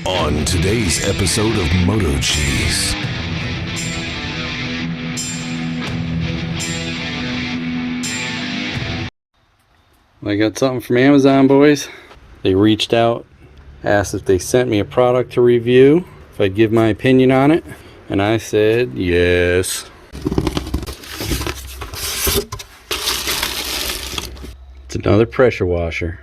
On today's episode of MotoCheez. I got something from Amazon, boys. They reached out, asked if they sent me a product to review, if I'd give my opinion on it, and I said yes. It's another pressure washer.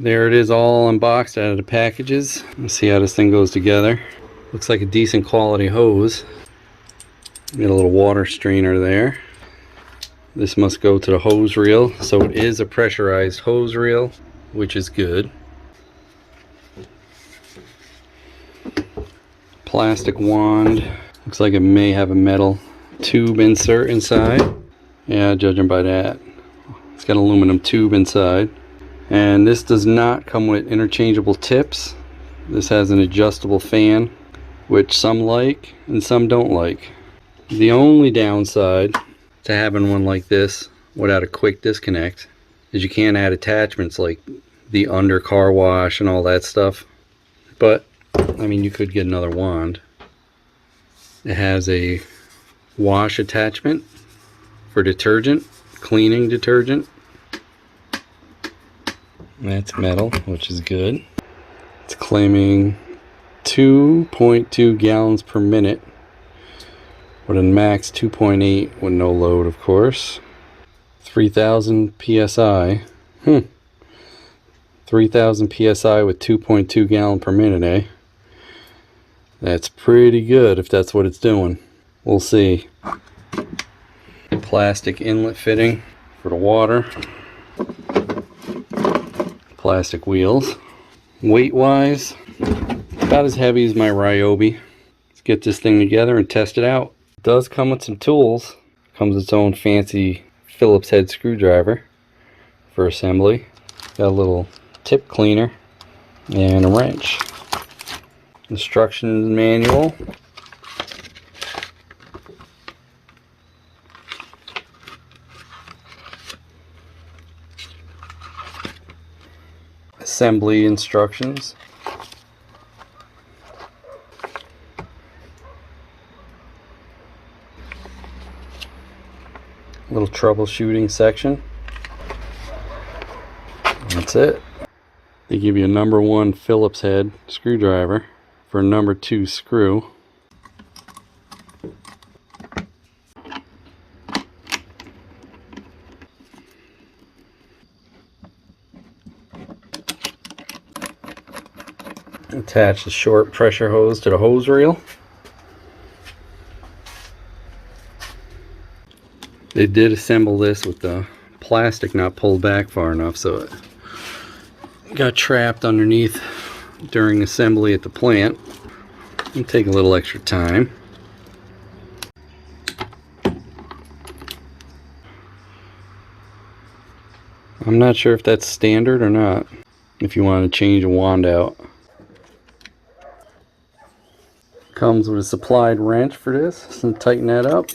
There it is, all unboxed out of the packages. Let's see how this thing goes together. Looks like a decent quality hose. Got a little water strainer there. This must go to the hose reel, so it is a pressurized hose reel, which is good. Plastic wand. Looks like it may have a metal tube insert inside. Yeah, judging by that. It's got an aluminum tube inside. And this does not come with interchangeable tips. This has an adjustable fan, which some like and some don't like. The only downside to having one like this without a quick disconnect is you can't add attachments like the under car wash and all that stuff. But I mean, you could get another wand. It has a wash attachment for detergent, cleaning detergent. That's metal, which is good. It's claiming 2.2 gallons per minute with a max 2.8 with no load, of course. 3000 PSI. 3000 PSI with 2.2 gallon per minute, eh? That's pretty good if that's what it's doing. We'll see. Plastic inlet fitting for the water. Plastic wheels. Weight wise, about as heavy as my Ryobi. Let's get this thing together and test it out. It does come with some tools. Comes with its own fancy Phillips head screwdriver for assembly. Got a little tip cleaner and a wrench. Instructions manual. Assembly instructions. Little troubleshooting section. That's it. They give you a number 1 Phillips head screwdriver for a number 2 screw. Attach the short pressure hose to the hose reel. They did assemble this with the plastic not pulled back far enough, so it got trapped underneath during assembly at the plant. It'll take a little extra time. I'm not sure if that's standard or not, if you want to change a wand out. Comes with a supplied wrench for this, so tighten that up.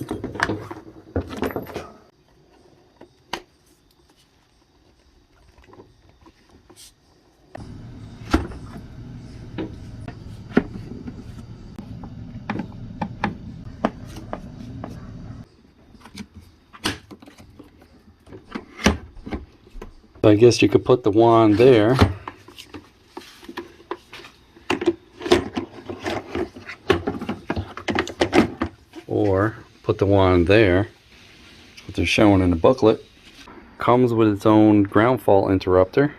I guess you could put the wand there. Or put the wand there. That's what they're showing in the booklet. Comes with its own ground fault interrupter.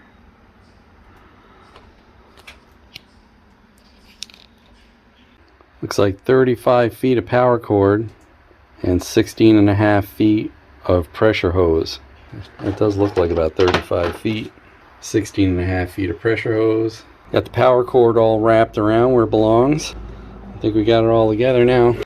Looks like 35 feet of power cord and 16.5 feet of pressure hose. It does look like about 35 feet. 16.5 feet of pressure hose. Got the power cord all wrapped around where it belongs. I think we got it all together now.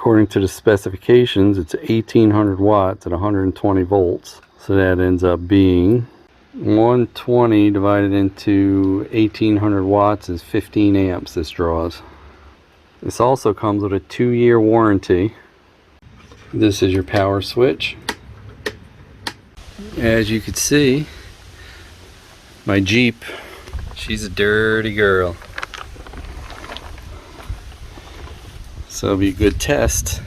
according to the specifications, it's 1800 watts at 120 volts. So that ends up being 120 divided into 1800 watts is 15 amps this draws. This also comes with a 2-year warranty. This is your power switch. As you can see, my Jeep, she's a dirty girl. So it'll be a good test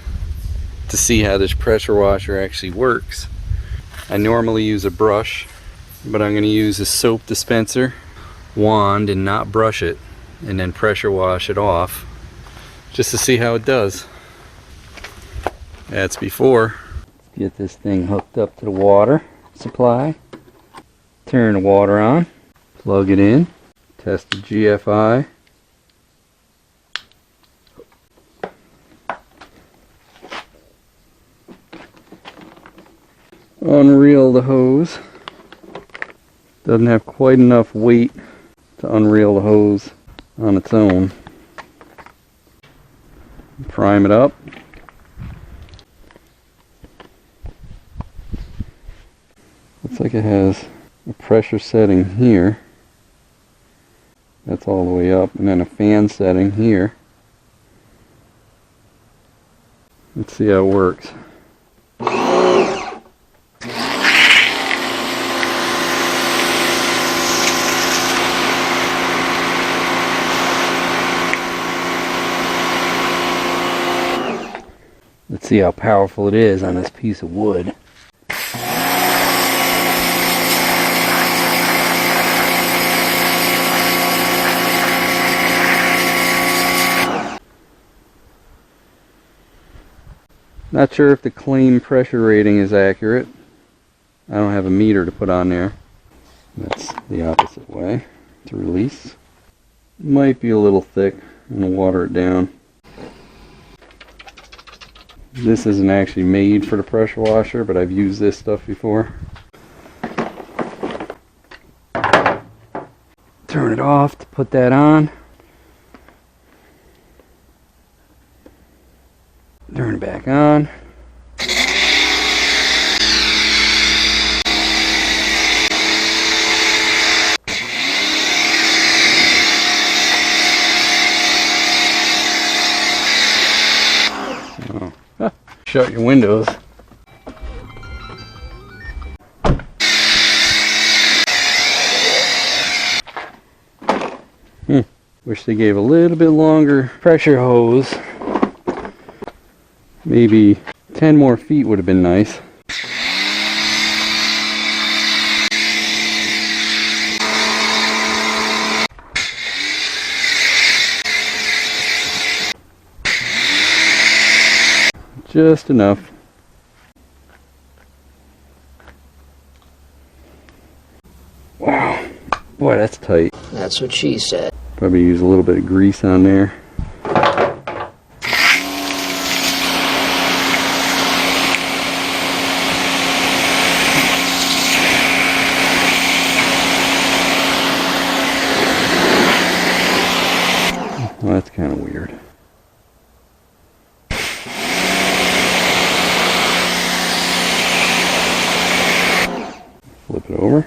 to see how this pressure washer actually works. I normally use a brush, but I'm going to use a soap dispenser wand and not brush it, and then pressure wash it off just to see how it does. That's before. Get this thing hooked up to the water supply. Turn the water on. Plug it in. Test the GFI. Unreel the hose. Doesn't have quite enough weight to unreel the hose on its own. Prime it up. Looks like it has a pressure setting here. That's all the way up, and then a fan setting here. Let's see how it works. Let's see how powerful it is on this piece of wood. Not sure if the claim pressure rating is accurate. I don't have a meter to put on there. That's the opposite way to release. Might be a little thick. I'm going to water it down. This isn't actually made for the pressure washer, but I've used this stuff before. Turn it off to put that on. Turn it back on. Oh. Shut your windows. Wish they gave a little bit longer pressure hose. Maybe 10 more feet would have been nice. Just enough. Wow. Boy, that's tight. That's what she said. Probably use a little bit of grease on there. Well, that's kind of weird. Flip it over.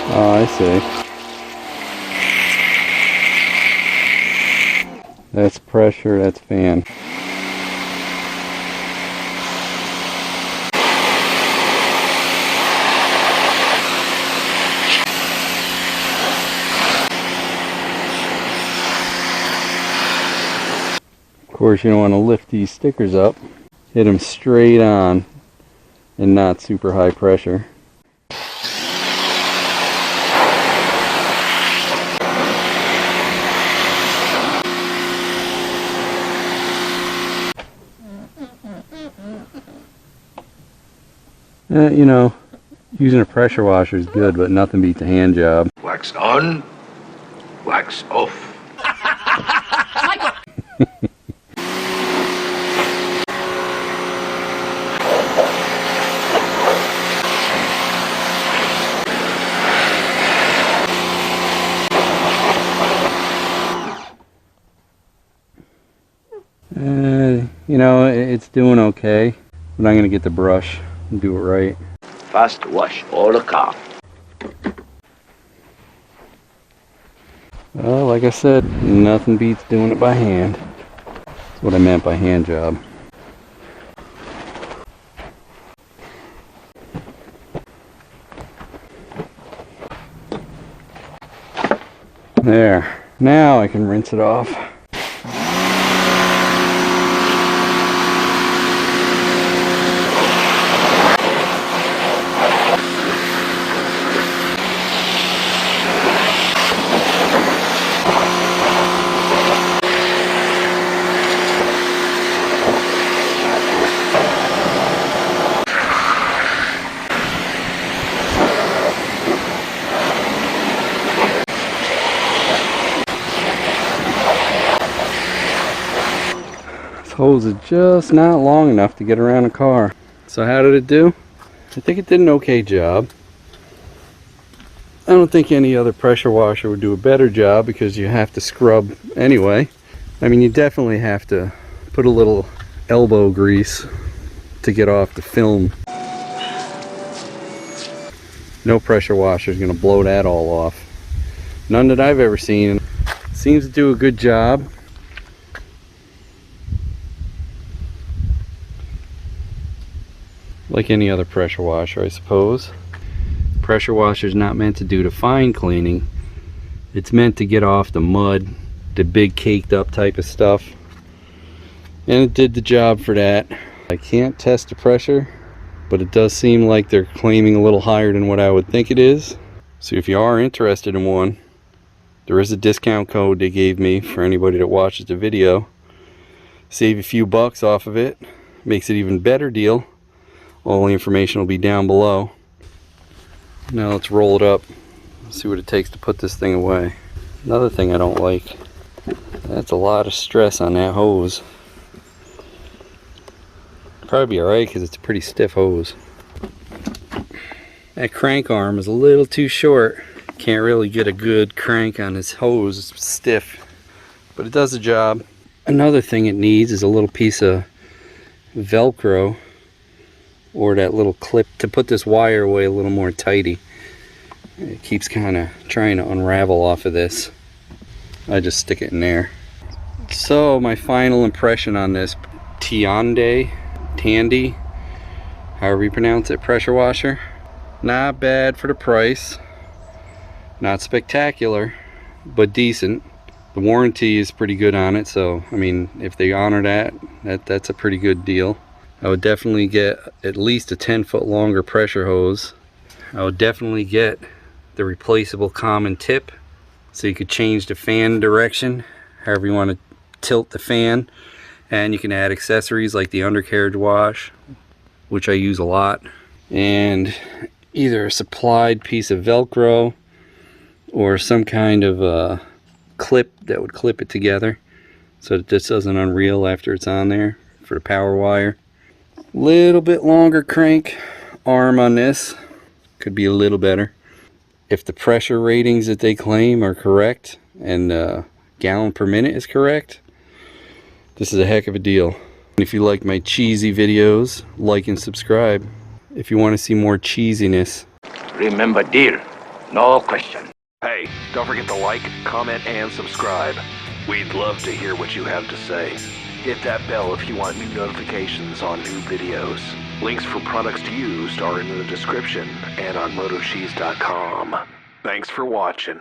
Oh, I see. That's pressure, that's fan. Of course, you don't want to lift these stickers up. Hit them straight on and not super high pressure. You know, using a pressure washer is good, but nothing beats a hand job. Wax on, wax off. You know, it's doing okay, but I'm gonna get the brush and do it right. First wash all the car. Well, like I said, nothing beats doing it by hand. That's what I meant by hand job. There. Now I can rinse it off. Hose is just not long enough to get around a car. So how did it do? I think it did an okay job. I don't think any other pressure washer would do a better job because you have to scrub anyway. I mean, you definitely have to put a little elbow grease to get off the film. No pressure washer is going to blow that all off. None that I've ever seen. Seems to do a good job. Like any other pressure washer, I suppose. Pressure washer is not meant to do the fine cleaning. It's meant to get off the mud, the big caked up type of stuff. And it did the job for that. I can't test the pressure, but it does seem like they're claiming a little higher than what I would think it is. So if you are interested in one, there is a discount code they gave me for anybody that watches the video. Save a few bucks off of it. Makes it even better deal. All the information will be down below. Now let's roll it up, see what it takes to put this thing away. Another thing I don't like, that's a lot of stress on that hose. Probably be alright because it's a pretty stiff hose. That crank arm is a little too short. Can't really get a good crank on this hose, it's stiff. But it does the job. Another thing it needs is a little piece of Velcro, or that little clip to put this wire away a little more tighty. It keeps kind of trying to unravel off of this. I just stick it in there. So my final impression on this Teande, however you pronounce it, pressure washer. Not bad for the price. Not spectacular, but decent. The warranty is pretty good on it, so I mean, if they honor that's a pretty good deal. I would definitely get at least a 10-foot longer pressure hose. I would definitely get the replaceable common tip, so you could change the fan direction however you want to tilt the fan, and you can add accessories like the undercarriage wash, which I use a lot, and either a supplied piece of Velcro or some kind of a clip that would clip it together so that this doesn't unreel after it's on there for the power wire. Little bit longer crank arm on this, could be a little better. If the pressure ratings that they claim are correct and gallon per minute is correct, this is a heck of a deal. And if you like my cheesy videos, like and subscribe if you want to see more cheesiness. Remember, dear, no question. Hey, don't forget to like, comment, and subscribe. We'd love to hear what you have to say. Hit that bell if you want new notifications on new videos. Links for products used are in the description and on MotoCheez.com. Thanks for watching.